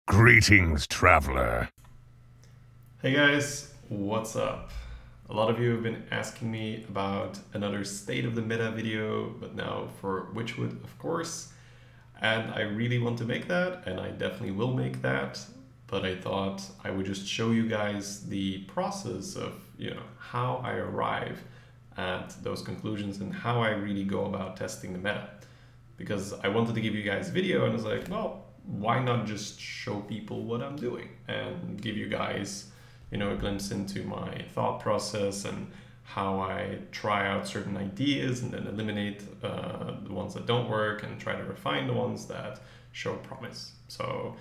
Greetings, traveler. Hey guys, what's up? A lot of you have been asking me about another state of the meta video, but now for Witchwood, of course. And I really want to make that, and I definitely will make that. But I thought I would just show you guys the process of, how I arrive at those conclusions and how I really go about testing the meta. Because I wanted to give you guys a video, and I was like, well, why not just show people what I'm doing and give you guys, a glimpse into my thought process and how I try out certain ideas and then eliminate the ones that don't work and try to refine the ones that show promise. So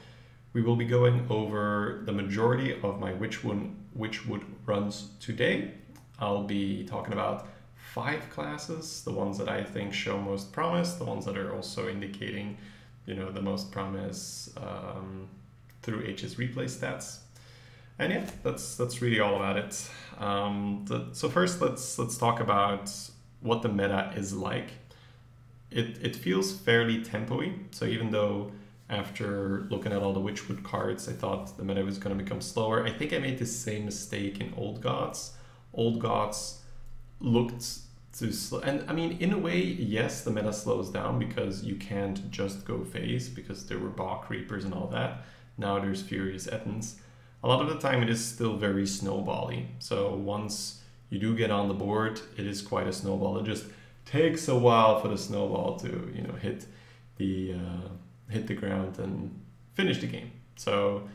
we will be going over the majority of my Witchwood runs today. I'll be talking about 5 classes, the ones that I think show most promise, the ones that are also indicating the most promise through HS replay stats. And yeah, that's really all about it. So first, let's talk about what the meta is like. It feels fairly tempo-y. So even though after looking at all the Witchwood cards, I thought the meta was going to become slower, I think I made the same mistake in Old Gods. Old Gods looked too slow. And I mean, in a way, yes, the meta slows down because you can't just go phase because there were Bog Reapers and all that. Now there's Furious Ettins. A lot of the time it is still very snowbally. So once you do get on the board, it is quite a snowball. It just takes a while for the snowball to hit the ground and finish the game. So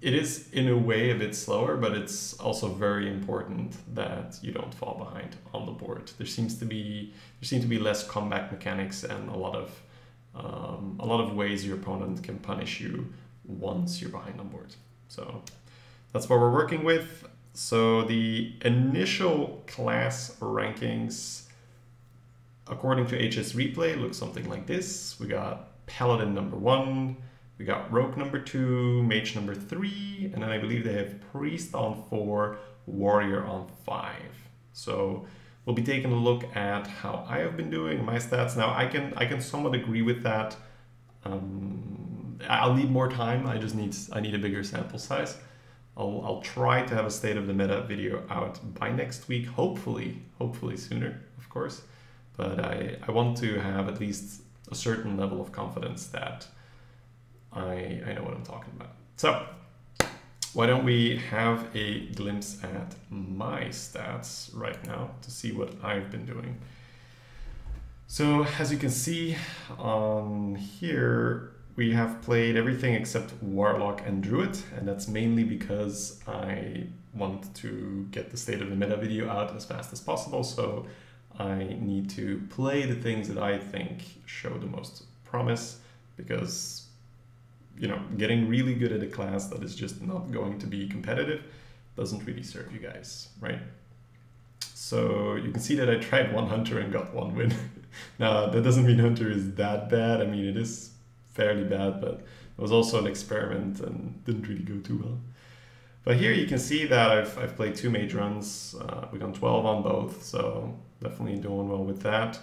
it is in a way a bit slower, but it's also very important that you don't fall behind on the board. There seem to be less comeback mechanics and a lot of ways your opponent can punish you once you're behind on board. So that's what we're working with. So the initial class rankings, according to HS Replay, looks something like this. We got Paladin number 1, we got Rogue number 2, Mage number 3, and then I believe they have Priest on 4, Warrior on 5. So we'll be taking a look at how I have been doing, my stats. Now I can somewhat agree with that. I'll need more time. I need a bigger sample size. I'll try to have a state of the meta video out by next week, hopefully sooner, of course. But I want to have at least a certain level of confidence that I know what I'm talking about. So why don't we have a glimpse at my stats right now to see what I've been doing. So as you can see on here, we have played everything except Warlock and Druid, and that's mainly because I want to get the state of the meta video out as fast as possible. So I need to play the things that I think show the most promise, because getting really good at a class that is just not going to be competitive doesn't really serve you guys, right? So you can see that I tried 1 Hunter and got 1 win. Now, that doesn't mean Hunter is that bad. I mean, it is fairly bad, but it was also an experiment and didn't really go too well. But here you can see that I've played 2 Mage runs. We've done 12 on both, so definitely doing well with that.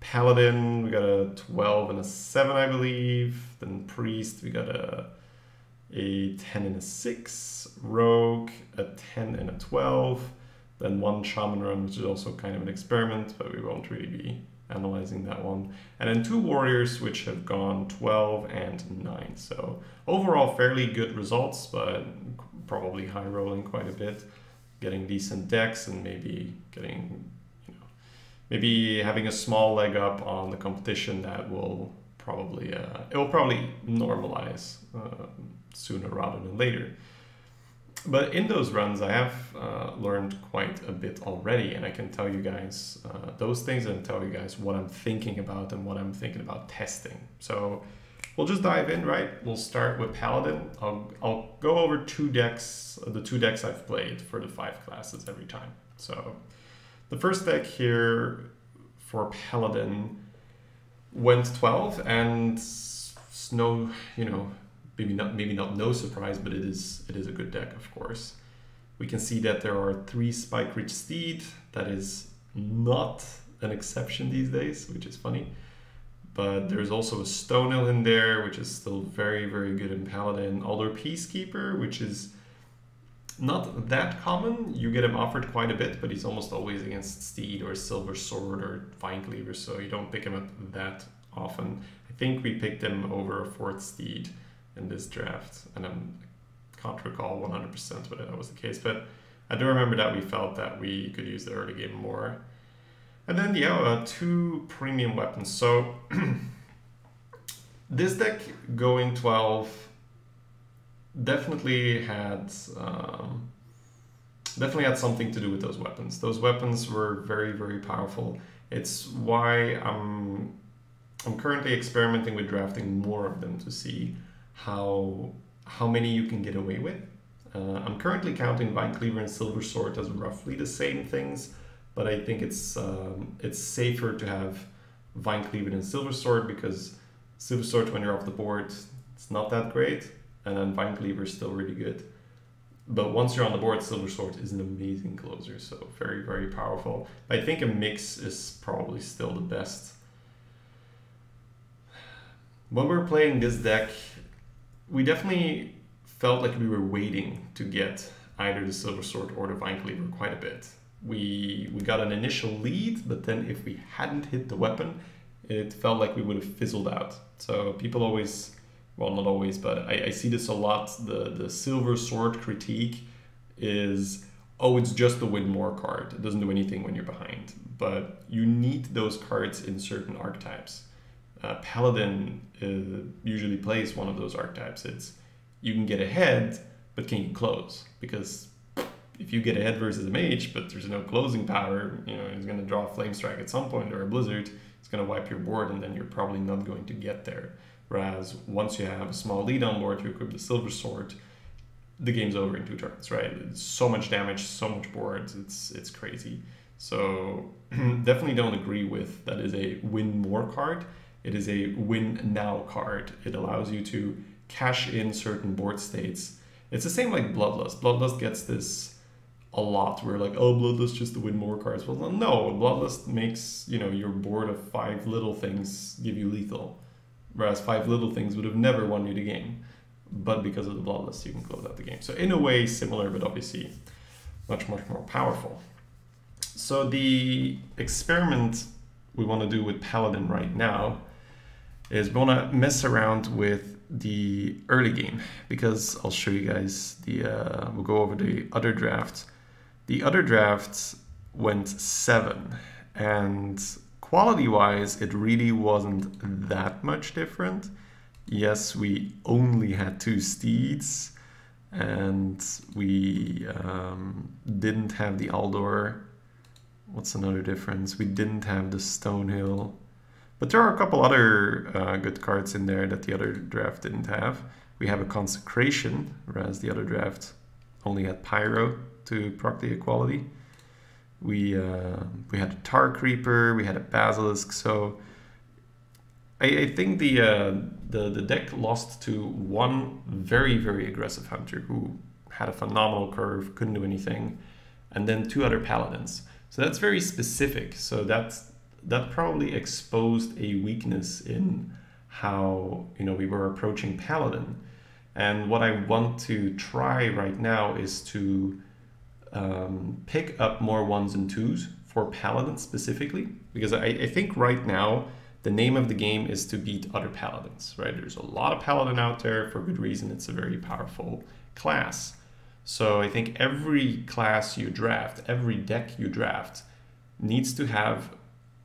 Paladin, we got a 12 and a 7, I believe. Then Priest, we got a 10 and a 6. Rogue, a 10 and a 12. Then 1 Shaman run, which is also kind of an experiment, but we won't really be analyzing that one. And then 2 Warriors, which have gone 12 and 9. So overall, fairly good results, but probably high rolling quite a bit. Getting decent decks and maybe getting, maybe having a small leg up on the competition that will probably, it will probably normalize sooner rather than later. But in those runs, I have learned quite a bit already, and I can tell you guys those things and tell you guys what I'm thinking about and what I'm thinking about testing. So we'll just dive in, right? We'll start with Paladin. I'll go over 2 decks, the 2 decks I've played for the 5 classes every time. So the first deck here for Paladin went 12, and no, maybe not no surprise, but it is a good deck, of course. We can see that there are 3 Spike Rich Steed. That is not an exception these days, which is funny. but there's also a Stonehill in there, which is still very, very good in Paladin. Although Peacekeeper, which is not that common, you get him offered quite a bit, but he's almost always against Steed or Silver Sword or Vinecleaver, so you don't pick him up that often. I think we picked him over a 4th Steed in this draft, and I can't recall 100% whether that was the case, but I do remember that we felt that we could use the early game more. And then, yeah, 2 premium weapons. So this deck going 12 definitely had something to do with those weapons. Those weapons were very, very powerful. It's why I'm currently experimenting with drafting more of them to see how many you can get away with. I'm currently counting Vinecleaver and Silver Sword as roughly the same things, but I think it's safer to have Vinecleaver than Silver Sword, because Silver Sword, when you're off the board, it's not that great, and then Vinecleaver is still really good. But once you're on the board, Silver Sword is an amazing closer, so very, very powerful. I think a mix is probably still the best. When we were playing this deck, we definitely felt like we were waiting to get either the Silver Sword or the Vinecleaver quite a bit. We got an initial lead, but then if we hadn't hit the weapon, it felt like we would have fizzled out. So people always, well, not always, but I see this a lot. The Silver Sword critique is, oh, it's just a win more card. It doesn't do anything when you're behind. But you need those cards in certain archetypes. Paladin usually plays one of those archetypes. It's, you can get ahead, but can you close? Because if you get ahead versus a mage, but there's no closing power, you know, he's going to draw a Flame Strike at some point, or a Blizzard, it's going to wipe your board, and then you're probably not going to get there. Whereas once you have a small lead on board, you equip the Silver Sword, the game's over in 2 turns, right? It's so much damage, so much board, it's crazy. So definitely don't agree with that is a win more card. It is a win now card. It allows you to cash in certain board states. It's the same like Bloodlust. Bloodlust gets this a lot. We're like, oh, Bloodlust just to win more cards. Well, no, Bloodlust makes, you know, your board of 5 little things give you lethal. Whereas 5 little things would have never won you the game. But because of the Bloodlust, you can close out the game. So in a way, similar, but obviously much, much more powerful. So the experiment we want to do with Paladin right now is we want to mess around with the early game, because I'll show you guys the, we'll go over the other draft. The other draft went 7, and quality-wise, it really wasn't that much different. Yes, we only had 2 steeds, and we didn't have the Aldor. What's another difference? We didn't have the Stonehill. But there are a couple other good cards in there that the other draft didn't have. We have a Consecration, whereas the other draft only had Pyro to proc the equality. We had a Tar Creeper, we had a Basilisk. So I think the deck lost to one very, very aggressive hunter who had a phenomenal curve, couldn't do anything, and then 2 other Paladins. So that's very specific. So that probably exposed a weakness in how, you know, we were approaching Paladin. And what I want to try right now is to pick up more 1s and 2s for Paladin specifically, because I think right now the name of the game is to beat other Paladins, right? There's a lot of Paladin out there for good reason. It's a very powerful class. So I think every class you draft, every deck you draft needs to have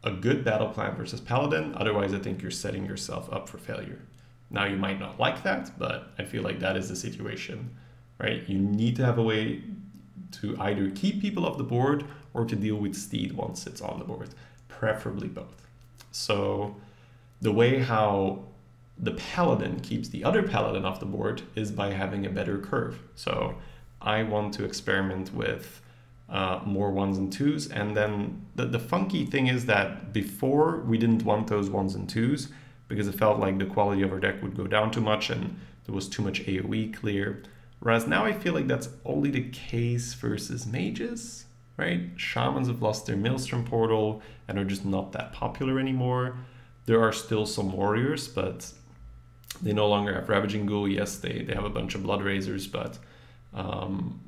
a good battle plan versus Paladin. Otherwise, I think you're setting yourself up for failure. Now, you might not like that, but I feel like that is the situation, right? You need to have a way to either keep people off the board or to deal with Steed once it's on the board, preferably both. So the way how the Paladin keeps the other Paladin off the board is by having a better curve. So I want to experiment with more 1s and 2s. And then the funky thing is that before we didn't want those 1s and 2s because it felt like the quality of our deck would go down too much and there was too much AoE clear. Whereas now I feel like that's only the case versus mages, right? Shamans have lost their Maelstrom portal and are just not that popular anymore. There are still some warriors, but they no longer have Ravaging Ghoul. Yes, they have a bunch of Blood Razors, but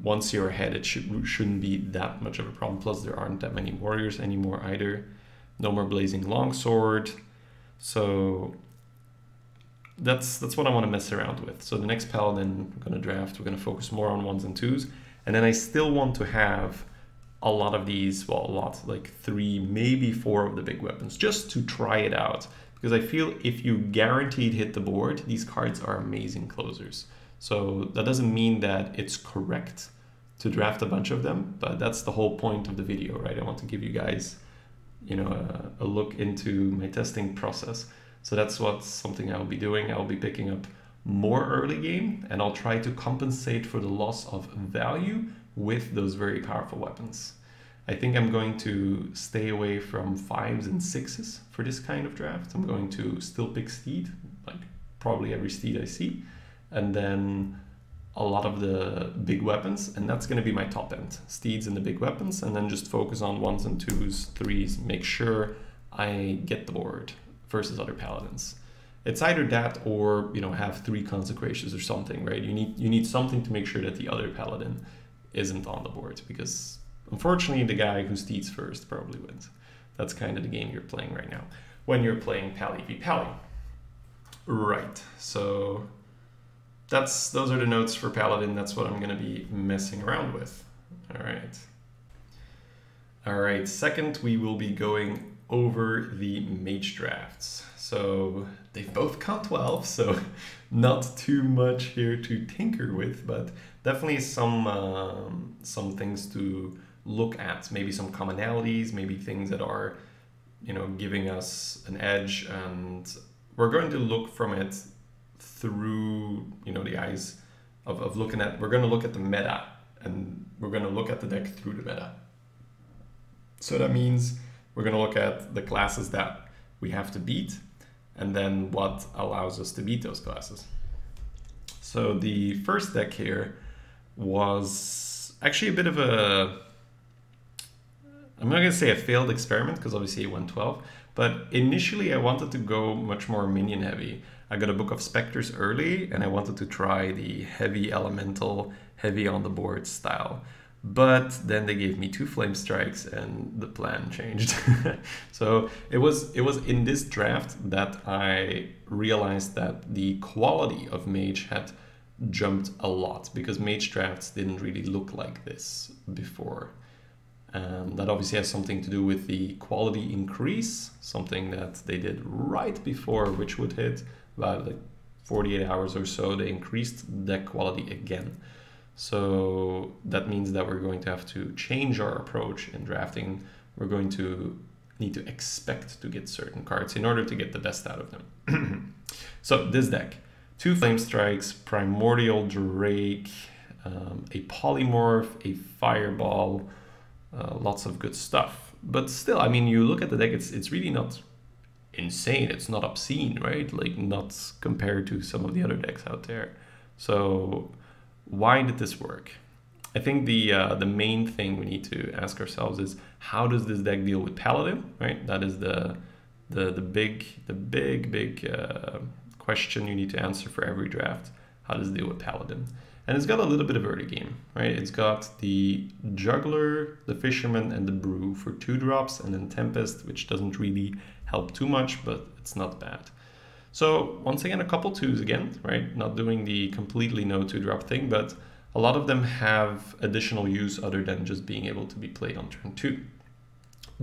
once you're ahead, it shouldn't be that much of a problem. Plus, there aren't that many warriors anymore either. No more Blazing Longsword. So that's what I want to mess around with. So the next Paladin I'm going to draft, we're going to focus more on 1s and 2s. And then I still want to have a lot of these, well, a lot, like 3, maybe 4 of the big weapons, just to try it out. Because I feel if you guaranteed hit the board, these cards are amazing closers. So that doesn't mean that it's correct to draft a bunch of them, but that's the whole point of the video, right? I want to give you guys, you know, a look into my testing process. So that's something I'll be doing. I'll be picking up more early game, and I'll try to compensate for the loss of value with those very powerful weapons. I think I'm going to stay away from 5s and 6s for this kind of draft. I'm going to still pick Steed, like probably every Steed I see, and then a lot of the big weapons, and that's going to be my top end. Steeds and the big weapons, and then just focus on 1s and 2s, 3s, make sure I get the board versus other Paladins. It's either that or, you know, have 3 Consecrations or something, right? You need something to make sure that the other Paladin isn't on the board, because unfortunately the guy who steeds first probably wins. That's kind of the game you're playing right now when you're playing Pally v Pally. Right, so those are the notes for Paladin. That's what I'm going to be messing around with. All right, second we will be going over the Mage drafts. So they've both got 12, so not too much here to tinker with, but definitely some things to look at. Maybe some commonalities, maybe things that are, you know, giving us an edge, and we're going to look from it through, you know, the eyes of looking at. We're going to look at the meta, and we're going to look at the deck through the meta. So that means we're going to look at the classes that we have to beat, and then what allows us to beat those classes. So the first deck here was actually a bit of a, I'm not going to say a failed experiment, because obviously it went 12, but initially I wanted to go much more minion heavy. I got a Book of Specters early, and I wanted to try the heavy elemental, heavy on the board style. But then they gave me 2 Flame Strikes and the plan changed. So it was in this draft that I realized that the quality of Mage had jumped a lot, because Mage drafts didn't really look like this before. And that obviously has something to do with the quality increase, something that they did right before Witchwood hit, about like 48 hours or so. They increased deck quality again. So that means that we're going to have to change our approach in drafting. We're going to need to expect to get certain cards in order to get the best out of them. So this deck, 2 Flame Strikes, Primordial Drake, a Polymorph, a Fireball, lots of good stuff. But still, I mean, you look at the deck, it's really not insane. It's not obscene, right? Like, not compared to some of the other decks out there. So why did this work? I think the main thing we need to ask ourselves is, how does this deck deal with Paladin, right? That is the big question you need to answer for every draft. How does it deal with Paladin? And it's got a little bit of early game, right? It's got the Juggler, the Fisherman, and the Brew for 2 drops, and then Tempest, which doesn't really help too much, but it's not bad. So once again, a couple 2s again, right? Not doing the completely no 2-drop thing, but a lot of them have additional use other than just being able to be played on turn 2.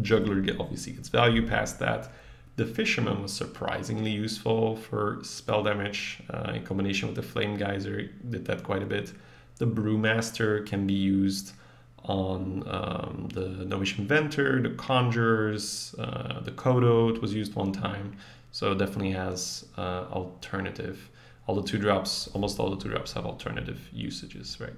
Juggler obviously gets value past that. The Fisherman was surprisingly useful for spell damage in combination with the Flame Geyser, did that quite a bit. The Brewmaster can be used on the Novish Inventor, the Conjurers, the Kodo, it was used one time. So it definitely has alternative. All the 2-drops, almost all the 2-drops have alternative usages, right?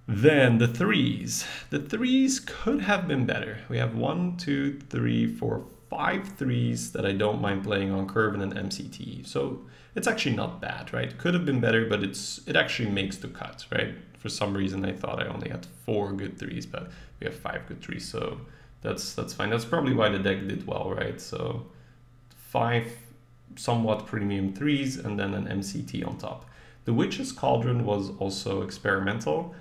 Then the 3s. The 3s could have been better. We have 1, 2, 3, 4, 5 3s that I don't mind playing on Curve and MCT. So it's actually not bad, right? Could have been better, but it actually makes the cut, right? For some reason I thought I only had 4 good 3s, but we have 5 good 3s, so that's fine. That's probably why the deck did well, right? So 5 somewhat premium 3s, and then an MCT on top. The Witch's Cauldron was also experimental.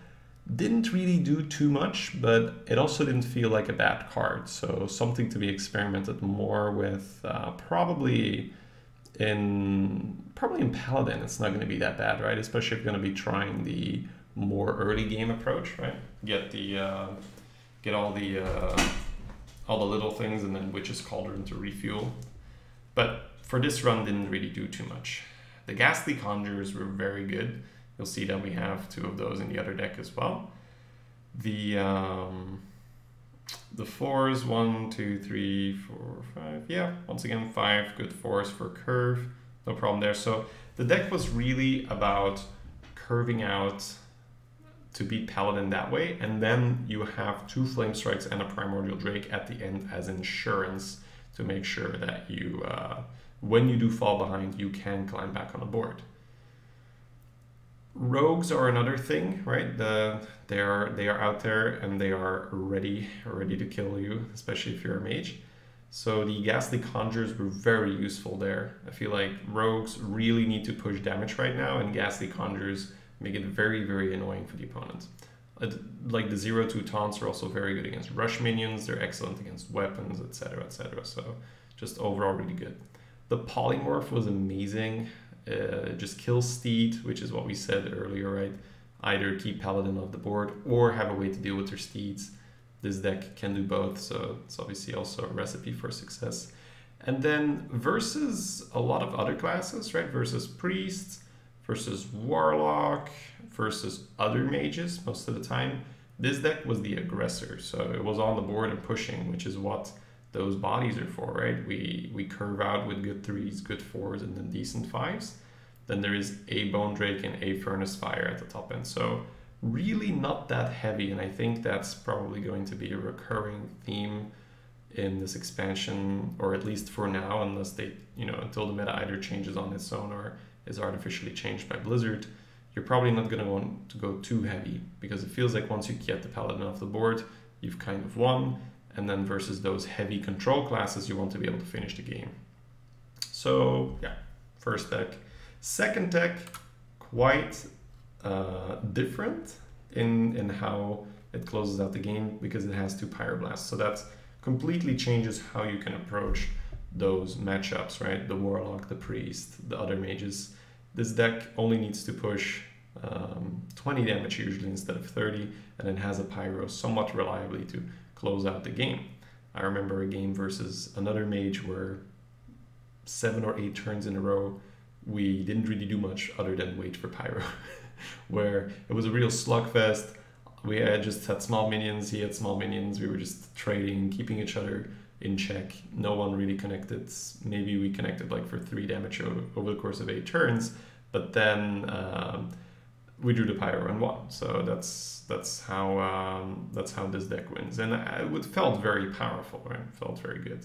Didn't really do too much, but it also didn't feel like a bad card. So something to be experimented more with. Probably in Paladin, it's not going to be that bad, right? Especially if you're going to be trying the more early game approach, right? Get all the little things, and then Witch's Cauldron to refuel. But for this run, didn't really do too much. The Ghastly Conjurers were very good. You'll see that we have 2 of those in the other deck as well. The 4s, 1, 2, 3, 4, 5. Yeah, once again, 5 good 4s for curve. No problem there. So the deck was really about curving out to beat Paladin that way. And then you have 2 Flame Strikes and a Primordial Drake at the end as insurance to make sure that you, when you do fall behind, you can climb back on the board. Rogues are another thing, right? They are out there and they are ready to kill you, especially if you're a mage. So the Ghastly Conjurers were very useful there. I feel like rogues really need to push damage right now, and Ghastly Conjurers make it very, very annoying for the opponent. Like the 0-2 taunts are also very good against rush minions. They're excellent against weapons, etc., etc. So just overall really good. The Polymorph was amazing. Just kill Steed, which is what we said earlier, right? Either keep Paladin off the board or have a way to deal with their Steeds. This deck can do both, so it's obviously also a recipe for success. And then versus a lot of other classes, right? Versus Priests, versus Warlock, versus other mages most of the time, this deck was the aggressor. So it was on the board and pushing, which is what those bodies are for, right? We curve out with good 3s, good 4s, and then decent 5s. Then there is a Bone Drake and a Furnace Fire at the top end. So really not that heavy, and I think that's probably going to be a recurring theme in this expansion, or at least for now, unless they, until the meta either changes on its own or is artificially changed by Blizzard. You're probably not going to want to go too heavy, because it feels like once you get the Paladin off the board, you've kind of won. And then versus those heavy control classes, you want to be able to finish the game. So yeah, first deck. Second deck, quite different in how it closes out the game, because it has 2 Pyroblasts. So that completely changes how you can approach those matchups, right? The Warlock, the Priest, the other mages. This deck only needs to push 20 damage usually instead of 30, and it has a Pyro somewhat reliably to close out the game. I remember a game versus another mage where 7 or 8 turns in a row, we didn't really do much other than wait for Pyro, where it was a real slugfest. We just had small minions, he had small minions, we were just trading, keeping each other in check. No one really connected. Maybe we connected like for 3 damage over the course of 8 turns, but then we drew the Pyro and won. So that's how this deck wins, and it felt very powerful, right? It felt very good.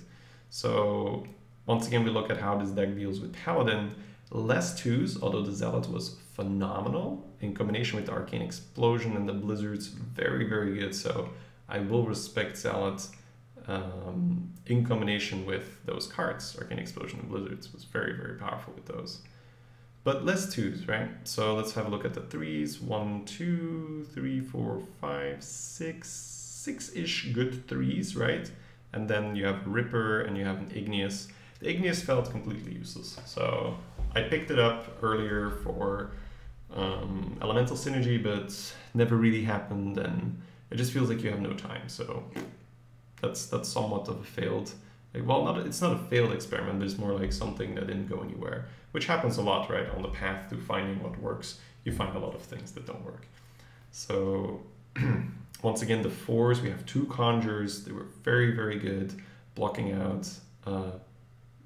So once again, we look at how this deck deals with Paladin. Less 2s, although the Zealot was phenomenal in combination with the Arcane Explosion and the Blizzards, very, very good. So I will respect Zealot in combination with those cards. Arcane Explosion and Blizzards was very, very powerful with those. But less 2s, right? So let's have a look at the 3s. 1, 2, 3, 4, 5, 6. 6-ish good 3s, right? And then you have Ripper and you have an Igneous. The Igneous felt completely useless. So I picked it up earlier for Elemental Synergy, but never really happened, and it just feels like you have no time. So that's somewhat of a failed, it's not a failed experiment, but it's more like something that didn't go anywhere, which happens a lot, right? On the path to finding what works, you find a lot of things that don't work. So once again, the 4s, we have 2 Conjures. They were very, very good, blocking out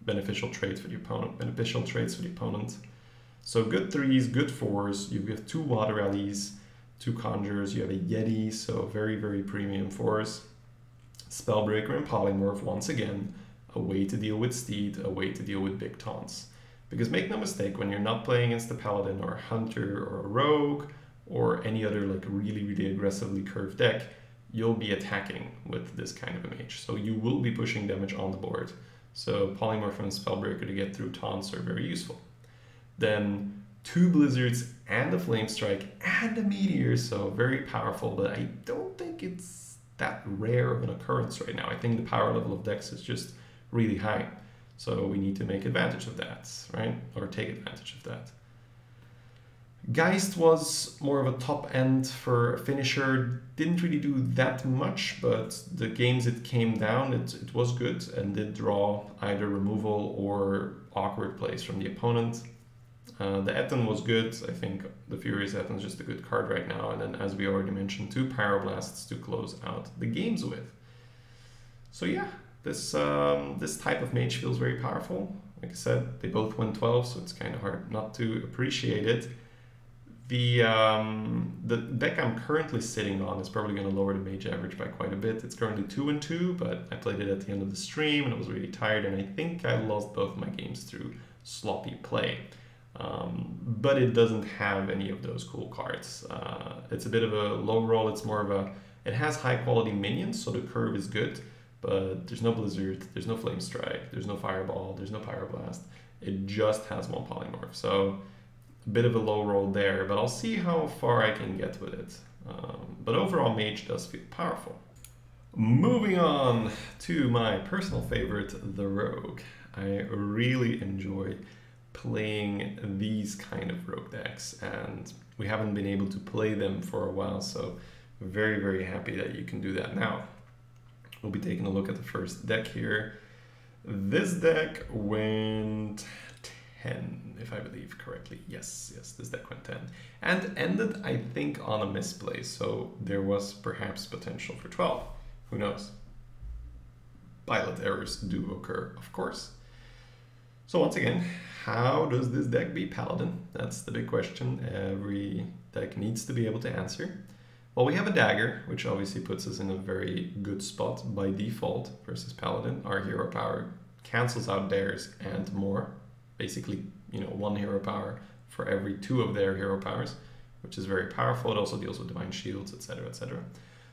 beneficial traits for the opponent. So good 3s, good 4s. You have 2 Water Alleys, 2 Conjures. You have a Yeti, so very, very premium 4s. Spellbreaker and Polymorph, once again, a way to deal with Steed, a way to deal with big taunts. Because make no mistake, when you're not playing against a Paladin or a Hunter or a Rogue or any other like really, really aggressively curved deck, you'll be attacking with this kind of a mage. So you will be pushing damage on the board. So Polymorph and Spellbreaker to get through taunts are very useful. Then 2 Blizzards and a Flame Strike and a Meteor, so very powerful, but I don't think it's that rare of an occurrence right now. I think the power level of decks is just really high. So we need to make advantage of that, right? Or take advantage of that. Geist was more of a top end for a finisher. Didn't really do that much, but the games it came down, it was good and did draw either removal or awkward plays from the opponent. The Eton was good. I think the Furious Eton is just a good card right now. And then, as we already mentioned, 2 Pyroblasts to close out the games with. So yeah, this type of mage feels very powerful. Like I said, they both win 12, so it's kind of hard not to appreciate it. The deck I'm currently sitting on is probably going to lower the mage average by quite a bit. It's currently 2-2, but I played it at the end of the stream and I was really tired, and I think I lost both my games through sloppy play. But it doesn't have any of those cool cards. It's a bit of a low roll. It's more of a... It has high quality minions, so the curve is good, but there's no Blizzard, there's no Flame Strike, there's no Fireball, there's no Pyroblast. It just has 1 Polymorph. So a bit of a low roll there, but I'll see how far I can get with it. But overall, Mage does feel powerful. Moving on to my personal favorite, the Rogue. I really enjoy playing these kind of rogue decks, and we haven't been able to play them for a while, so very, very happy that you can do that now. We'll be taking a look at the first deck here. This deck went 10, if I believe correctly. Yes, this deck went 10. And ended, I think, on a misplay, so there was perhaps potential for 12. Who knows? Pilot errors do occur, of course. So once again, how does this deck beat Paladin? That's the big question every deck needs to be able to answer. Well, we have a dagger, which obviously puts us in a very good spot by default versus Paladin. Our hero power cancels out theirs and more. Basically, 1 hero power for every 2 of their hero powers, which is very powerful. It also deals with divine shields, etc., etc.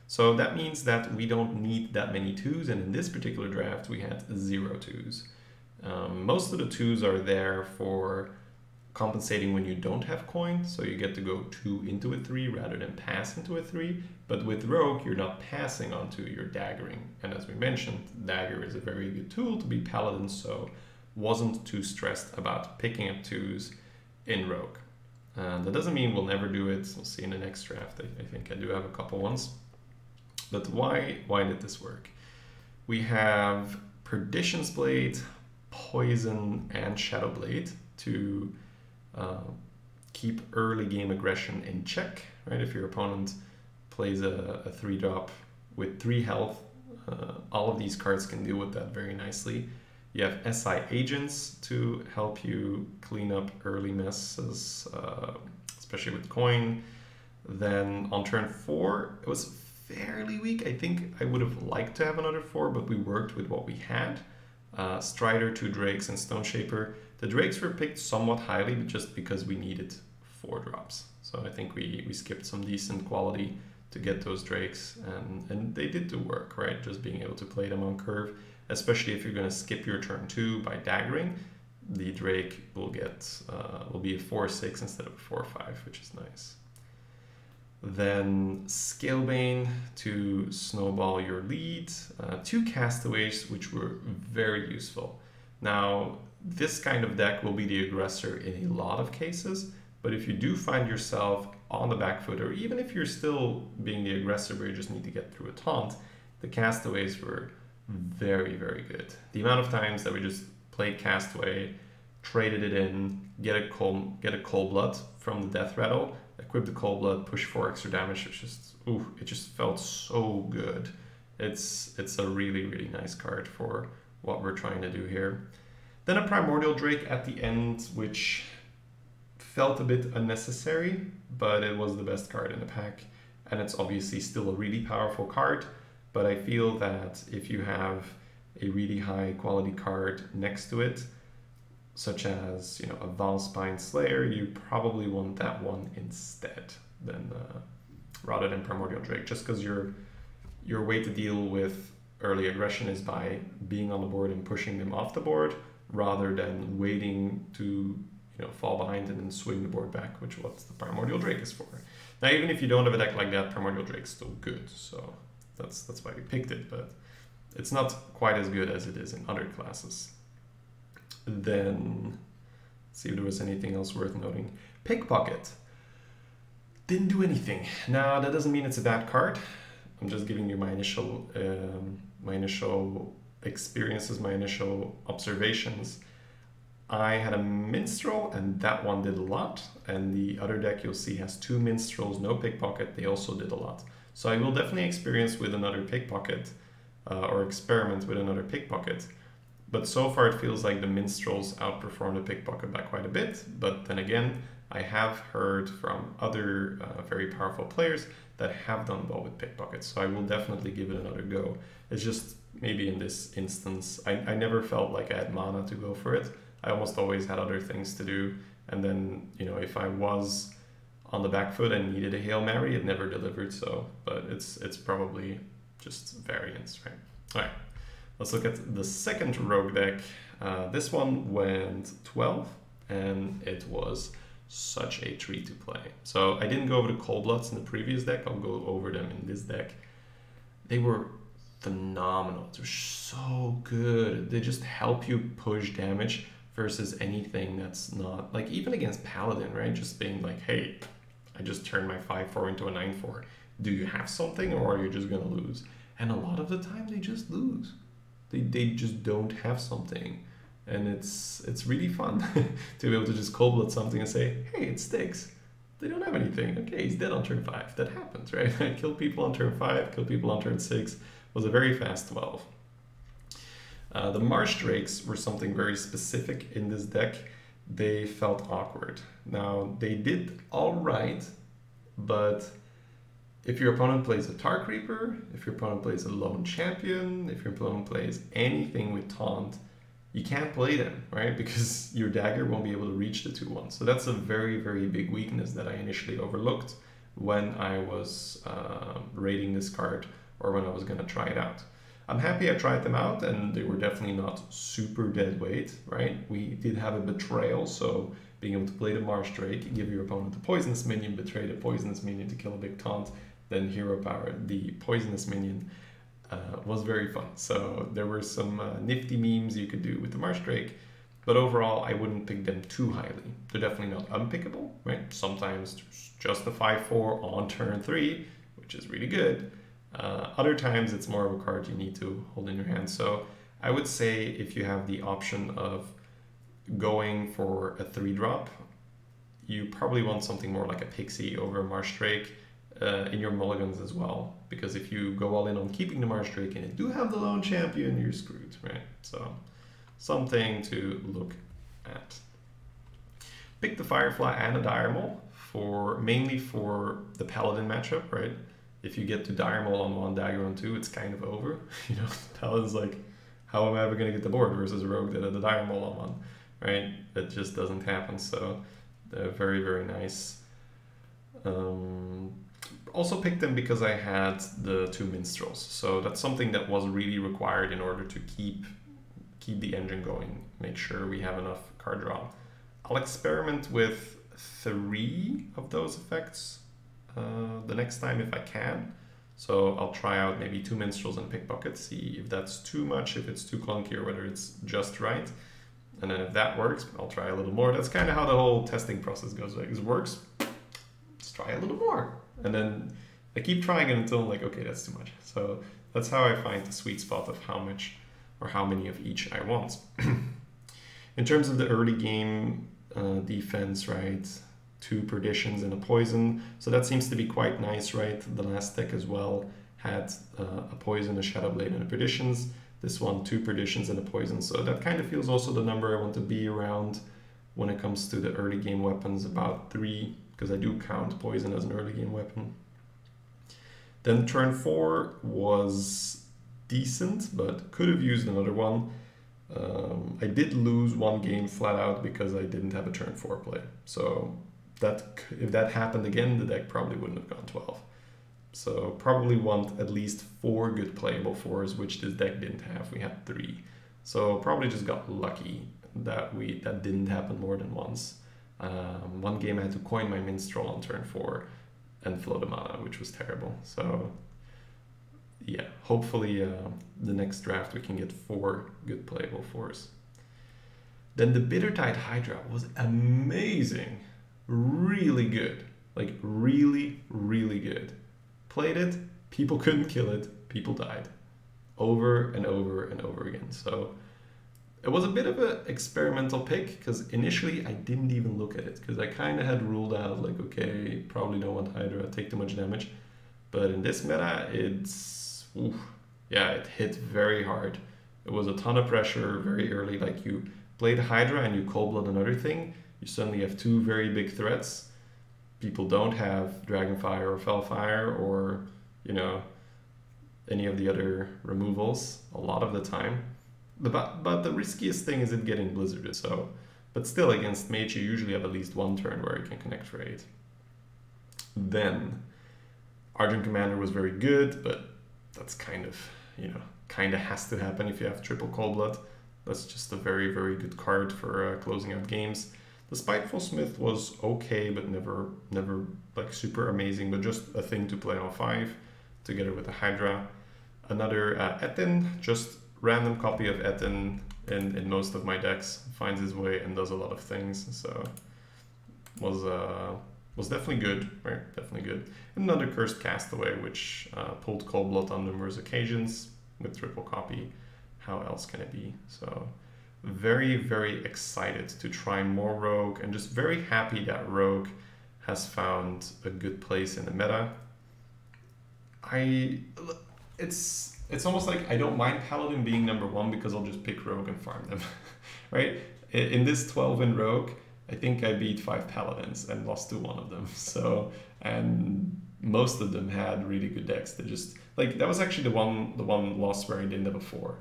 So that means that we don't need that many 2s, and in this particular draft, we had 0 2s. Most of the 2s are there for compensating when you don't have coin, so you get to go 2 into a 3 rather than pass into a 3. But with Rogue, you're not passing onto, you're daggering. And as we mentioned, dagger is a very good tool to be Paladin, so wasn't too stressed about picking up 2s in Rogue. That doesn't mean we'll never do it. We'll see in the next draft. I think I do have a couple ones. But why did this work? We have Perdition's Blade, Poison, and Shadow Blade to keep early game aggression in check, right? If your opponent plays a 3-drop with 3 health, all of these cards can deal with that very nicely. You have SI Agents to help you clean up early messes, especially with coin. Then on turn 4, it was fairly weak. I think I would have liked to have another 4, but we worked with what we had. Strider, 2 Drakes, and Stone Shaper. The Drakes were picked somewhat highly, but just because we needed 4 drops. So I think we skipped some decent quality to get those Drakes, and they did the work, right? Just being able to play them on curve, especially if you're going to skip your turn 2 by daggering, the Drake will be a 4/6 instead of a 4/5, which is nice. Then Scalebane to snowball your lead, 2 Castaways, which were very useful. Now, this kind of deck will be the aggressor in a lot of cases, but if you do find yourself on the back foot, or even if you're still being the aggressor where you just need to get through a taunt, the Castaways were very, very good. The amount of times that we just played Castaway, traded it in, get a Cold Blood from the Death Rattle, equip the Cold Blood, push 4 extra damage, it just felt so good. It's a really, really nice card for what we're trying to do here. Then a Primordial Drake at the end, which felt a bit unnecessary, but it was the best card in the pack, and it's obviously still a really powerful card, but I feel that if you have a really high quality card next to it, such as a Valspine Slayer, you probably want that one instead rather than Primordial Drake, just because your way to deal with early aggression is by being on the board and pushing them off the board, rather than waiting to fall behind and then swing the board back, which what the Primordial Drake is for. Now, even if you don't have a deck like that, Primordial Drake's still good, so that's why we picked it, but it's not quite as good as it is in other classes. Then, let's see if there was anything else worth noting. Pickpocket. Didn't do anything. Now, that doesn't mean it's a bad card. I'm just giving you my initial experiences, my initial observations. I had a Minstrel, and that one did a lot. And the other deck you'll see has 2 Minstrels, no Pickpocket. They also did a lot. So I will definitely experience with another Pickpocket, or experiment with another Pickpocket. But so far it feels like the Minstrels outperform the Pickpocket by quite a bit. But then again, I have heard from other very powerful players that have done well with Pickpockets. So I will definitely give it another go. It's just maybe in this instance, I never felt like I had mana to go for it. I almost always had other things to do. And then, if I was on the back foot and needed a Hail Mary, it never delivered. So, but it's probably just variance, right? All right, let's look at the second rogue deck. This one went 12, and it was such a treat to play. So I didn't go over the Cold Bloods in the previous deck. I'll go over them in this deck. They were phenomenal. They're so good. They just help you push damage versus anything that's not, like even against Paladin, right? Just being like, hey, I just turned my 5/4 into a 9/4. Do you have something, or are you just gonna lose? And a lot of the time they just lose. They just don't have something. And it's really fun to be able to just cold blood something and say, hey, it sticks. They don't have anything. Okay, he's dead on turn 5. That happens, right? I killed people on turn 5, killed people on turn 6. It was a very fast 12. The Marsh Drakes were something very specific in this deck. They felt awkward. Now, they did all right, but if your opponent plays a Tar Creeper, if your opponent plays a Lone Champion, if your opponent plays anything with Taunt, you can't play them, right? Because your dagger won't be able to reach the 2/1. So that's a very, very big weakness that I initially overlooked when I was rating this card, or when I was going to try it out. I'm happy I tried them out, and they were definitely not super dead weight, right? We did have a Betrayal, so being able to play the Marsh Drake, give your opponent a poisonous minion, betray the poisonous minion to kill a big taunt, then hero power the poisonous minion, was very fun. So there were some nifty memes you could do with the Marsh Drake, but overall I wouldn't pick them too highly. They're definitely not unpickable, right? Sometimes just a 5/4 on turn 3, which is really good. Other times it's more of a card you need to hold in your hand. So I would say if you have the option of going for a 3-drop, you probably want something more like a Pixie over a Marsh Drake in your mulligans as well. Because if you go all in on keeping the Marsh Drake and you do have the Lone Champion, you're screwed, right? So something to look at. Pick the Firefly and a Dire Maul mainly for the Paladin matchup, right? If you get to Dire Maul on 1, Dagger on 2, it's kind of over. Paladin's like, how am I ever going to get the board versus a rogue that had the Dire Maul on 1, right? It just doesn't happen. So they're very, very nice. Also picked them because I had the 2 Minstrels. So that's something that was really required in order to keep the engine going. Make sure we have enough card draw. I'll experiment with 3 of those effects the next time if I can. So I'll try out maybe 2 Minstrels and a Pickpocket, see if that's too much, if it's too clunky, or whether it's just right. And then if that works, I'll try a little more. That's kind of how the whole testing process goes. Like, if it works, let's try a little more. And then I keep trying it until I'm like, okay, that's too much. So that's how I find the sweet spot of how much or how many of each I want. In terms of the early game defense, right? 2 Perditions and a Poison. So that seems to be quite nice, right? The last deck as well had a Poison, a Shadowblade, and a Perditions. This one, 2 Perditions and a Poison. So that kind of feels also the number I want to be around when it comes to the early game weapons, about 3, because I do count Poison as an early game weapon. Then turn 4 was decent, but could have used another one. I did lose 1 game flat out because I didn't have a turn 4 play. So if that happened again, the deck probably wouldn't have gone 12. So probably want at least 4 good playable 4s, which this deck didn't have. We had 3. So probably just got lucky that that didn't happen more than once. One game I had to coin my Minstrel on turn 4 and float a mana, which was terrible. So yeah, hopefully the next draft we can get 4 good playable 4s. Then the Bittertide Hydra was amazing. Really good. Like really, really good. Played it, people couldn't kill it, people died. Over and over and over again. So it was a bit of an experimental pick because initially I didn't even look at it because I kind of had ruled out like, okay, probably don't want Hydra, take too much damage. But in this meta, it hit very hard. It was a ton of pressure very early. Like you played Hydra and you cold blood another thing, you suddenly have 2 very big threats. People don't have Dragonfire or Fellfire or, you know, any of the other removals a lot of the time. But the riskiest thing is it getting blizzarded. So, but still against Mage you usually have at least 1 turn where you can connect for 8. Then Argent Commander was very good, but that's kind of has to happen if you have triple Cold Blood. That's just a very, very good card for closing out games. The Spiteful Smith was okay, but never like super amazing, but just a thing to play on 5 together with the Hydra. Another Etin, just random copy of Etin in most of my decks, finds his way and does a lot of things. So was definitely good, right? Definitely good. And another Cursed Castaway, which pulled Cold Blood on numerous occasions with triple copy. How else can it be? So very, very excited to try more Rogue and just very happy that Rogue has found a good place in the meta. It's almost like I don't mind Paladin being number 1 because I'll just pick Rogue and farm them, right? In this 12 in Rogue, I think I beat 5 Paladins and lost to 1 of them. So, and most of them had really good decks. They just, like, that was actually the one loss where I didn't have a 4.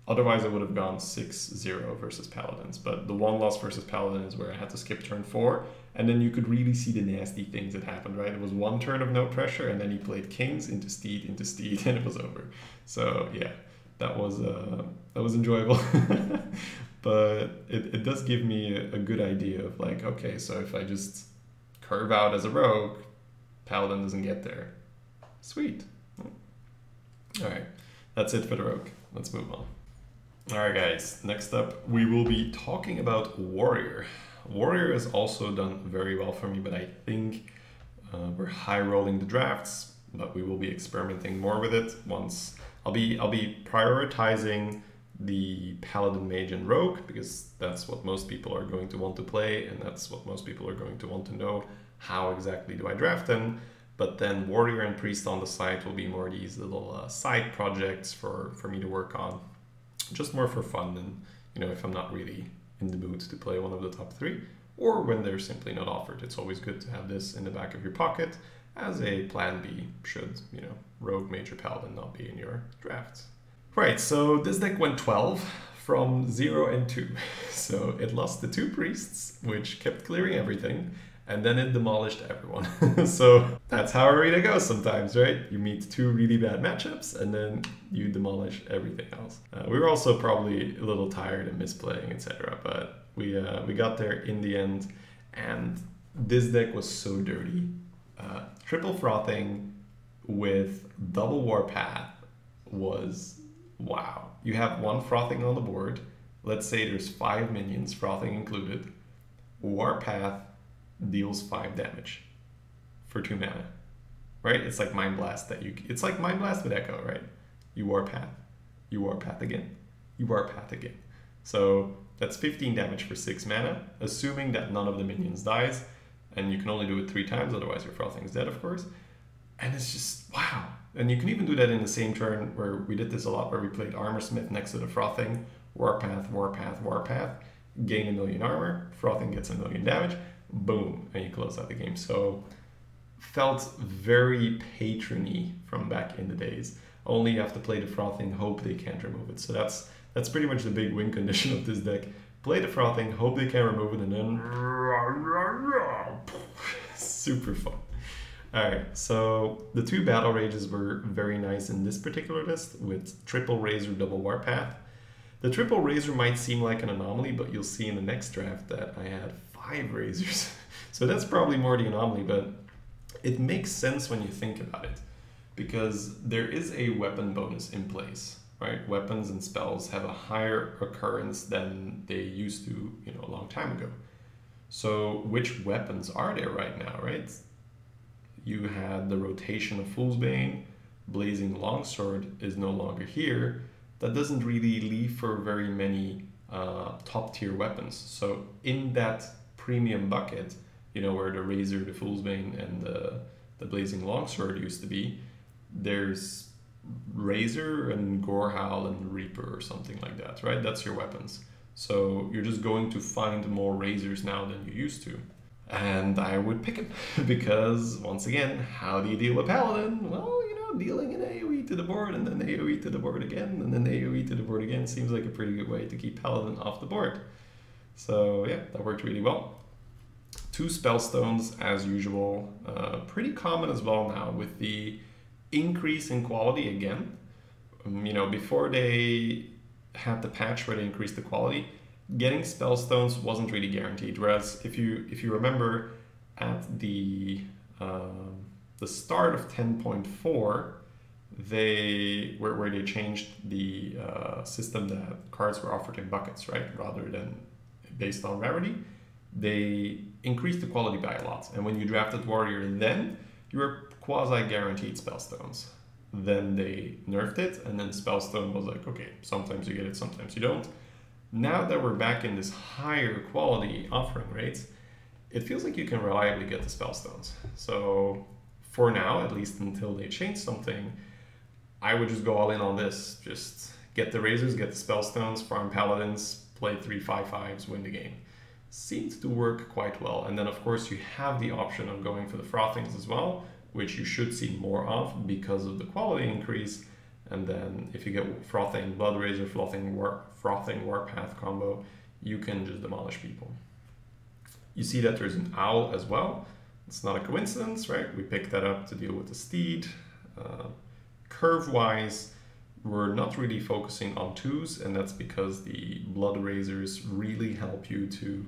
Otherwise, I would have gone 6-0 versus Paladins. But the one loss versus Paladin is where I had to skip turn 4. And then you could really see the nasty things that happened, right? It was 1 turn of no pressure, and then he played Kings into Steed, and it was over. So yeah, that was enjoyable. But it does give me a good idea of like, okay, so if I just curve out as a Rogue, Paladin doesn't get there. Sweet. All right, that's it for the Rogue. Let's move on. Alright guys, next up we will be talking about Warrior. Warrior has also done very well for me, but I think we're high rolling the drafts, but we will be experimenting more with it once. I'll be prioritizing the Paladin, Mage, and Rogue because that's what most people are going to want to play, and that's what most people are going to want to know. How exactly do I draft them? But then Warrior and Priest on the side will be more these little side projects for me to work on. Just more for fun and, you know, if I'm not really in the mood to play one of the top 3, or when they're simply not offered. It's always good to have this in the back of your pocket as a plan B should, you know, Rogue, Mage, or Paladin not be in your drafts. Right, so this deck went 12 from 0 and 2. So it lost the 2 Priests, which kept clearing everything, and then it demolished everyone. So that's how Arena goes sometimes, right? You meet 2 really bad matchups and then you demolish everything else. We were also probably a little tired and misplaying, etc. But we got there in the end, and this deck was so dirty. Triple Frothing with double Warpath was wow. You have 1 Frothing on the board. Let's say there's 5 minions, Frothing included. Warpath deals 5 damage for 2 mana, right? It's like Mind Blast it's like Mind Blast with Echo, right? You Warpath again, you Warpath again. So that's 15 damage for 6 mana, assuming that none of the minions dies, and you can only do it 3 times, otherwise your Frothing's dead, of course. And it's just, wow. And you can even do that in the same turn where we did this a lot, where we played Armorsmith next to the Frothing, Warpath, gain 1,000,000 armor, Frothing gets 1,000,000 damage, boom, and you close out the game. So felt very patrony from back in the days. Only you have to play the Frothing, hope they can't remove it. So that's pretty much the big win condition of this deck. Play the Frothing, hope they can remove it, and then super fun. Alright, so the two battle rages were very nice in this particular list with triple razor, double warpath. The triple razor might seem like an anomaly, but you'll see in the next draft that I had 5 razors. So that's probably more the anomaly, but it makes sense when you think about it, because there is a weapon bonus in place, right? Weapons and spells have a higher occurrence than they used to, a long time ago. So which weapons are there right now, right? You had the rotation of Fool's Bane, Blazing Longsword is no longer here. That doesn't really leave for very many top tier weapons. So in that premium bucket, where the Razor, the Fool's Bane, and the Blazing Longsword used to be, there's Razor and Gorehowl and Reaper or something like that, right? That's your weapons. So you're just going to find more Razors now than you used to. And I would pick him because, once again, how do you deal with Paladin? Well, dealing an AoE to the board and then AoE to the board again and then AoE to the board again seems like a pretty good way to keep Paladin off the board. So yeah, that worked really well. 2 Spellstones as usual, pretty common as well now with the increase in quality again. Before they had the patch where they increased the quality, getting Spellstones wasn't really guaranteed. Whereas if you remember at the start of 10.4, where they changed the system that cards were offered in buckets, right, rather than based on rarity, they increased the quality by a lot. And when you drafted Warrior, then you were quasi-guaranteed Spellstones. Then they nerfed it, and then Spellstone was like, okay, sometimes you get it, sometimes you don't. Now that we're back in this higher quality offering rates, it feels like you can reliably get the Spellstones. So for now, at least until they change something, I would just go all in on this. Just get the Razors, get the Spellstones, farm Paladins, play 3 5/5s, win the game. Seems to work quite well. And then of course you have the option of going for the Frothings as well, which you should see more of because of the quality increase. And then if you get Frothing Blood Razor, Frothing Warpath combo, you can just demolish people. You see that there's an Owl as well. It's not a coincidence, right? We picked that up to deal with the Steed. Curve-wise, we're not really focusing on 2s, and that's because the Blood Razors really help you to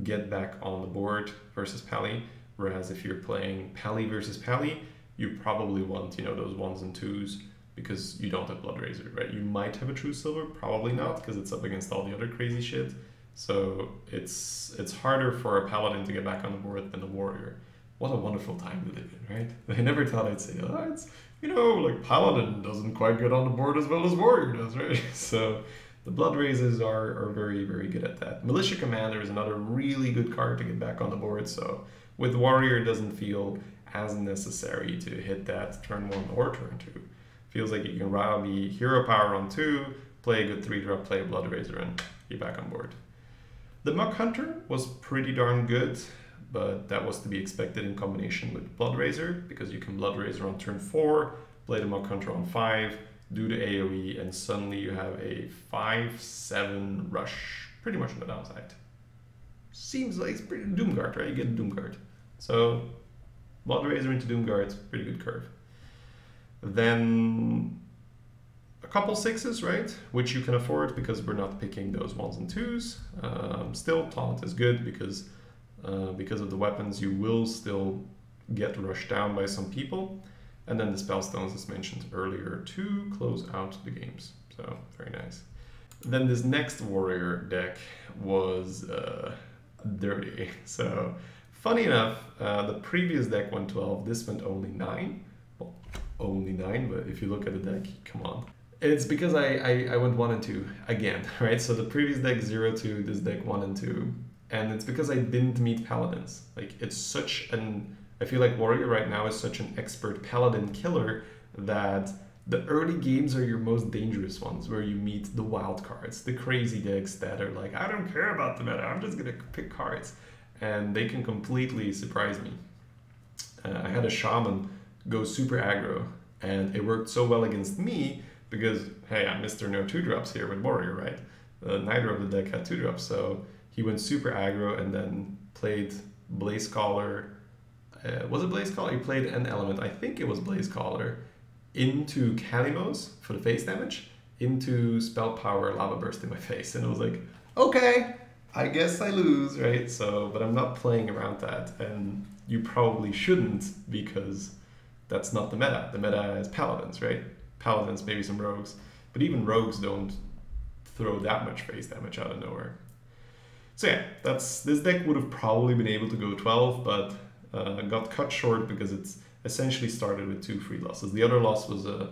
get back on the board versus Pally. Whereas if you're playing Pally versus Pally, you probably want, those 1s and 2s because you don't have Blood Razor, right? You might have a True Silver, probably not, because it's up against all the other crazy shit. So it's harder for a Paladin to get back on the board than a Warrior. What a wonderful time to live in, right? I never thought I'd say, it's, like Paladin doesn't quite get on the board as well as Warrior does, right? So the Blood Razors are very, very good at that. Militia Commander is another really good card to get back on the board. So with Warrior, it doesn't feel as necessary to hit that turn 1 or turn 2. Feels like you can rather be Hero Power on 2, play a good 3-drop, play a Blood Razor, and be back on board. The Muck Hunter was pretty darn good, but that was to be expected in combination with Blood Razor, because you can Blood Razor on turn 4, play the Muck Hunter on 5, do the AoE, and suddenly you have a 5/7 rush, pretty much on the downside. Seems like it's pretty Doomguard, right? You get a Doomguard. So Blood Razor into Doomguard, pretty good curve. Then a couple 6s, right? Which you can afford because we're not picking those 1s and 2s. Still, Taunt is good because of the weapons, you will still get rushed down by some people. And then the Spellstones, as mentioned earlier, to close out the games. So, very nice. Then this next Warrior deck was dirty. So, funny enough, the previous deck went 12, this went only 9. Well, only 9, but if you look at the deck, come on. It's because I went 1 and 2 again, right? So the previous deck 0-2, this deck 1 and 2. And it's because I didn't meet Paladins. Like, it's such an... I feel like Warrior right now is such an expert Paladin killer that the early games are your most dangerous ones, where you meet the wild cards, the crazy decks that are like, I don't care about the meta, I'm just gonna pick cards. And they can completely surprise me. I had a Shaman go super aggro, and it worked so well against me because, hey, I'm Mr. No 2-drops here with Warrior, right? Neither of the deck had 2-drops, so he went super aggro and then played Blaze Caller was it Blaze Caller? He played an element, I think it was Blaze Caller, into Kalimos for the face damage, into Spell Power Lava Burst in my face. And it was like, okay, I guess I lose, right? So, but I'm not playing around that. And you probably shouldn't, because that's not the meta. The meta is Paladins, right? Paladins, maybe some Rogues. But even Rogues don't throw that much face damage out of nowhere. So yeah, this deck would have probably been able to go 12, but got cut short because it's essentially started with 2 free losses. The other loss was a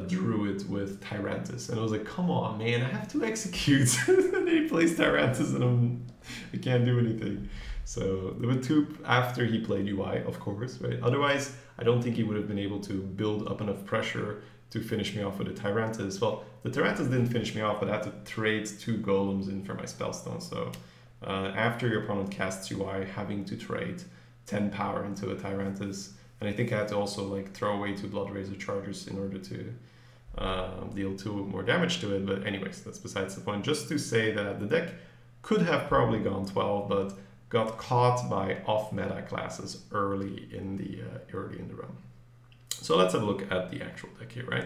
Druid with Tyrantus, and I was like, come on, man, I have 2 executes. And then he plays Tyrantus, and I can't do anything. So there were 2 after he played UI, of course, right? Otherwise, I don't think he would have been able to build up enough pressure to finish me off with the Tyrantus. Well, the Tyrantus didn't finish me off, but I had to trade 2 golems in for my spellstone. So after your opponent casts UI, having to trade 10 power into a Tyrantus, and I think I had to also like throw away 2 Blood Razor Chargers in order to deal 2 more damage to it. But anyways, that's besides the point. Just to say that the deck could have probably gone 12, but got caught by off-meta classes early in the run. So let's have a look at the actual deck here, right?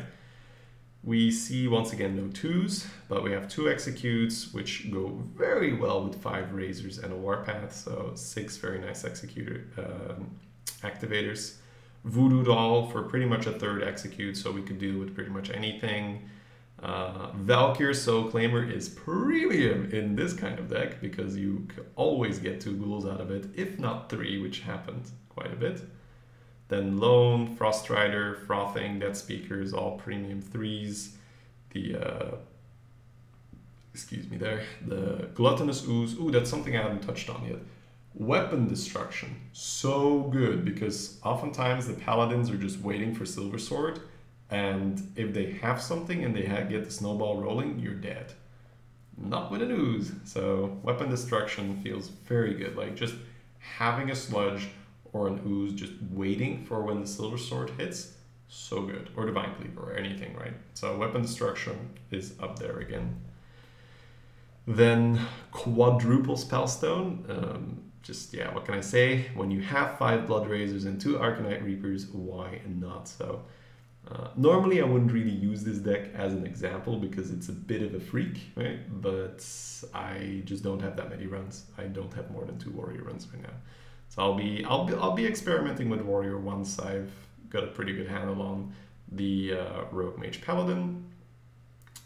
We see once again no 2s, but we have 2 executes, which go very well with 5 razors and a warpath. So 6 very nice executor activators. Voodoo Doll for pretty much a 3rd execute, so we could deal with pretty much anything. Valkyr Soul Claimer is premium in this kind of deck because you always get 2 ghouls out of it, if not 3, which happened quite a bit. Then Lone, Frost Rider, Frothing, Death Speakers, all premium 3s. The the Gluttonous Ooze. Ooh, that's something I haven't touched on yet. Weapon Destruction, so good, because oftentimes the Paladins are just waiting for Silver Sword, and if they have something and they get the snowball rolling, you're dead. Not with an Ooze. So Weapon Destruction feels very good, like just having a Sludge or an Ooze just waiting for when the Silver Sword hits, so good. Or Divine Cleaver or anything, right? So Weapon Destruction is up there again. Then Quadruple Spellstone. Just, yeah, what can I say? When you have 5 Blood Razors and 2 Arcanite Reapers, why not? So normally I wouldn't really use this deck as an example because it's a bit of a freak, right? But I just don't have that many runs. I don't have more than 2 Warrior runs right now. So I'll be experimenting with Warrior once I've got a pretty good handle on the Rogue Mage Paladin,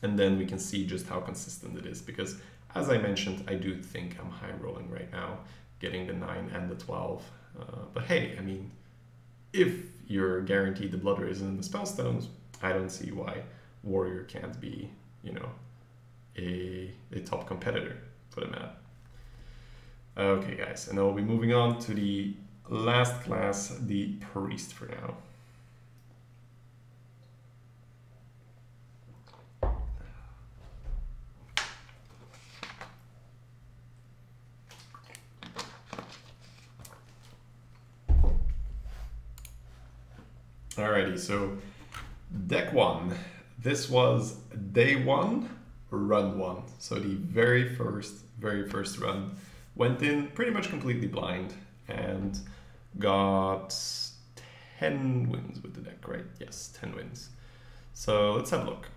and then we can see just how consistent it is, because as I mentioned, I do think I'm high rolling right now, getting the 9 and the 12. But hey, I mean, if you're guaranteed the Blood Razors and the Spellstones, I don't see why Warrior can't be, you know, a top competitor for the map. Okay, guys, and then we'll be moving on to the last class, the Priest, for now. Alrighty, so deck 1. This was day 1, run 1. So the very first run. Went in pretty much completely blind and got 10 wins with the deck, right? Yes, 10 wins. So let's have a look.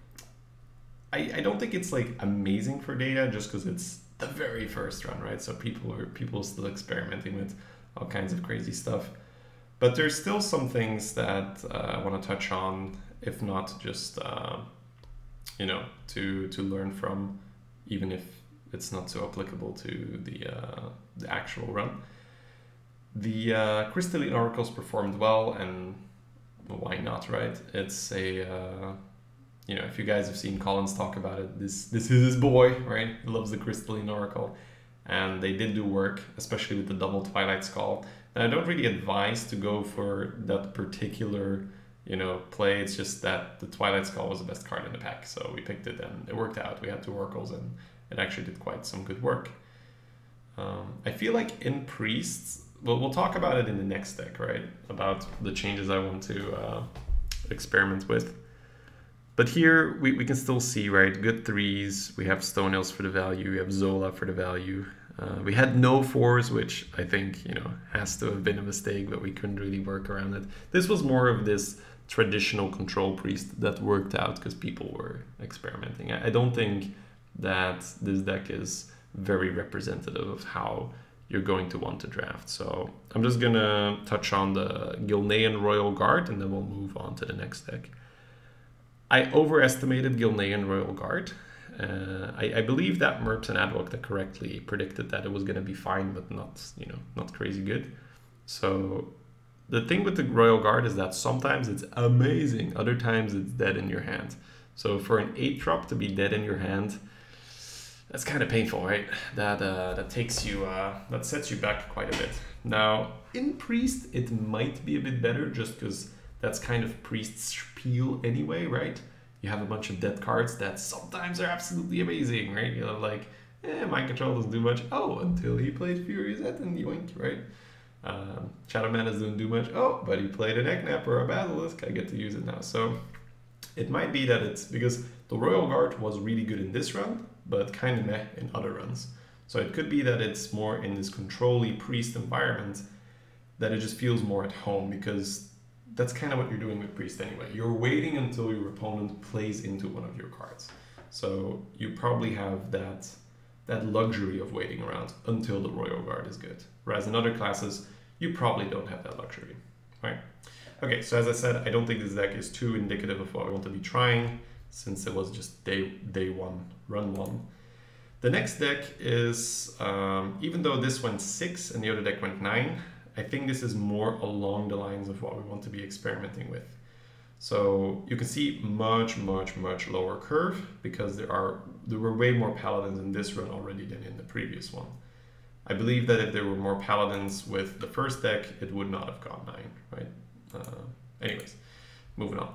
I don't think it's like amazing for data just because it's the very first run, right? So people are still experimenting with all kinds of crazy stuff. But there's still some things that I want to touch on, if not just, you know, to learn from, even if it's not so applicable to the actual run. The Crystalline Oracles performed well, and why not, right? It's a, you know, if you guys have seen Collins talk about it, this is his boy, right? He loves the Crystalline Oracle, and they did do work, especially with the double Twilight Skull. And I don't really advise to go for that particular, you know, play. It's just that the Twilight Skull was the best card in the pack, so we picked it and it worked out. We had 2 Oracles and it actually did quite some good work. I feel like in Priests, well, we'll talk about it in the next deck, right? About the changes I want to experiment with. But here we can still see, right? Good 3s. We have Stonehills for the value. We have Zola for the value. We had no fours, which I think, you know, has to have been a mistake, but we couldn't really work around it. This was more of this traditional control priest that worked out because people were experimenting. I don't think that this deck is very representative of how you're going to want to draft. So I'm just gonna touch on the Gilnean Royal Guard and then we'll move on to the next deck. I overestimated Gilnean Royal Guard. I believe that Merps and Advocate correctly predicted that it was going to be fine, but not, you know, not crazy good. So the thing with the Royal Guard is that sometimes it's amazing, other times it's dead in your hand. So for an 8-drop to be dead in your hand, that's kind of painful, right? That takes you, that sets you back quite a bit. Now in Priest, it might be a bit better just because that's kind of Priest's spiel anyway, right? You have a bunch of dead cards that sometimes are absolutely amazing, right? You know, like, Mind Control doesn't do much. Oh, until he played Furious Head and yoink, right? Shadow Mana doesn't do much. Oh, but he played an Eknap or a Basilisk. I get to use it now. So it might be that it's because the Royal Guard was really good in this run, but kind of meh in other runs. So it could be that it's more in this control-y Priest environment that it just feels more at home because that's kind of what you're doing with Priest anyway. You're waiting until your opponent plays into one of your cards. So you probably have that luxury of waiting around until the Royal Guard is good. Whereas in other classes, you probably don't have that luxury, right? Okay, so as I said, I don't think this deck is too indicative of what I want to be trying since it was just day one, run one. The next deck is, even though this went 6 and the other deck went 9, I think this is more along the lines of what we want to be experimenting with. So you can see much lower curve because there were way more Paladins in this run already than in the previous one. I believe that if there were more Paladins with the first deck, it would not have gone 9, right? Anyways, moving on.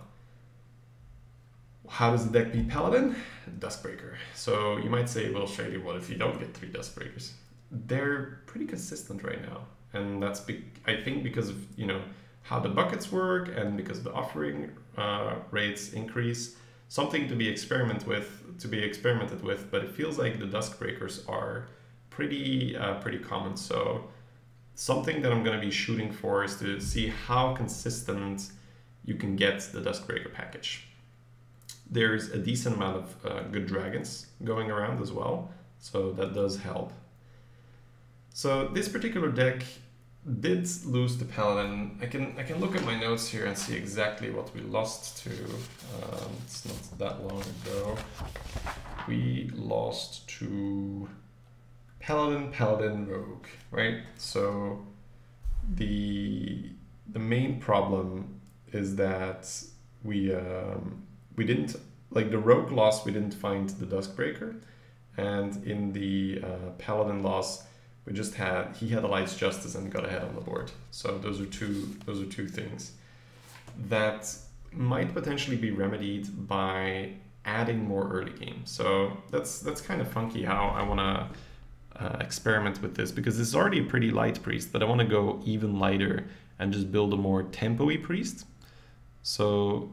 How does the deck beat Paladin? Duskbreaker. So you might say, well, Shady, what if you don't get 3 Duskbreakers? They're pretty consistent right now. And that's, I think, because of, you know, how the buckets work and because the offering rates increase. Something to be experimented with, but it feels like the Duskbreakers are pretty common. So something that I'm going to be shooting for is to see how consistent you can get the Duskbreaker package. There's a decent amount of good dragons going around as well, so that does help. So this particular deck did lose to Paladin. I can look at my notes here and see exactly what we lost to. It's not that long ago. We lost to Paladin, Rogue, right? So the main problem is that we didn't, like the Rogue loss, we didn't find the Duskbreaker, and in the Paladin loss, he had Alliance Justice and got ahead on the board. So those are two things that might potentially be remedied by adding more early game. So that's kind of funky how I want to experiment with this, because this is already a pretty light priest, but I want to go even lighter and just build a more tempo-y priest. So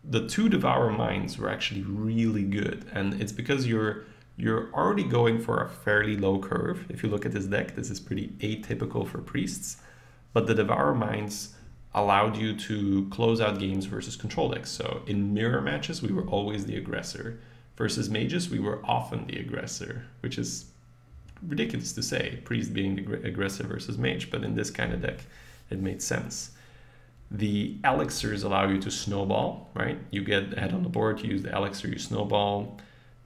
the 2 Devour Minds were actually really good, and it's because you're already going for a fairly low curve. If you look at this deck, this is pretty atypical for priests, but the Devour Minds allowed you to close out games versus control decks. So in mirror matches, we were always the aggressor. Versus mages, we were often the aggressor, which is ridiculous to say, priest being the aggressor versus mage, but in this kind of deck, it made sense. The elixirs allow you to snowball, right? You get ahead on the board, you use the elixir, you snowball.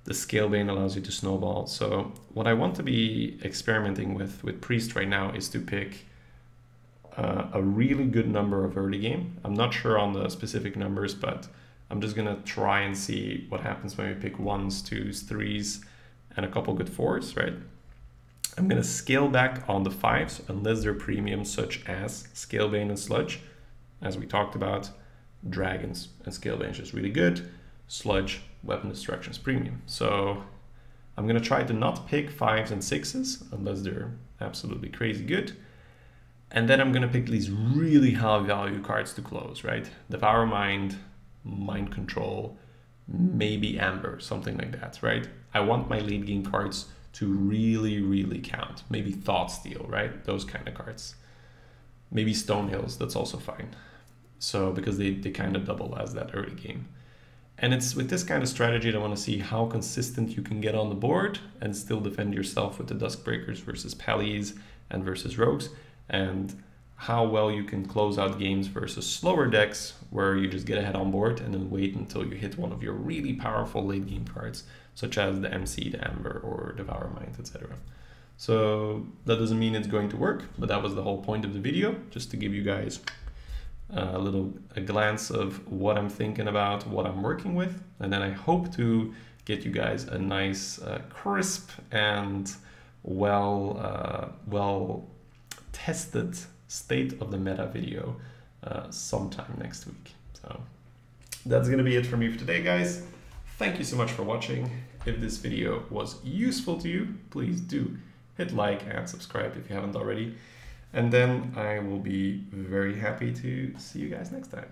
The Scalebane allows you to snowball. So what I want to be experimenting with Priest right now is to pick a really good number of early game. I'm not sure on the specific numbers, but I'm just going to try and see what happens when we pick 1s, 2s, 3s, and a couple good 4s, right? I'm going to scale back on the 5s unless they're premium, such as Scalebane and Sludge. As we talked about, Dragons and Scalebane is just really good. Sludge, Weapon Destruction is premium. So I'm going to try to not pick 5s and 6s unless they're absolutely crazy good. And then I'm going to pick these really high value cards to close, right? Devour Mind, Mind Control, maybe Amber, something like that, right? I want my late game cards to really, really count. Maybe Thought Steal, right? Those kind of cards. Maybe Stonehills, that's also fine. So because they kind of double as that early game. And it's with this kind of strategy that I want to see how consistent you can get on the board and still defend yourself with the Duskbreakers versus Pallies and versus Rogues, and how well you can close out games versus slower decks where you just get ahead on board and then wait until you hit one of your really powerful late game cards, such as the MC, the Amber, or Devour Mind, etc. So that doesn't mean it's going to work, but that was the whole point of the video, just to give you guys a glance of what I'm thinking about, what I'm working with, and then I hope to get you guys a nice, crisp and well tested state of the meta video sometime next week. So that's gonna be it for me for today, guys. Thank you so much for watching. If this video was useful to you, please do hit like and subscribe if you haven't already. And then I will be very happy to see you guys next time.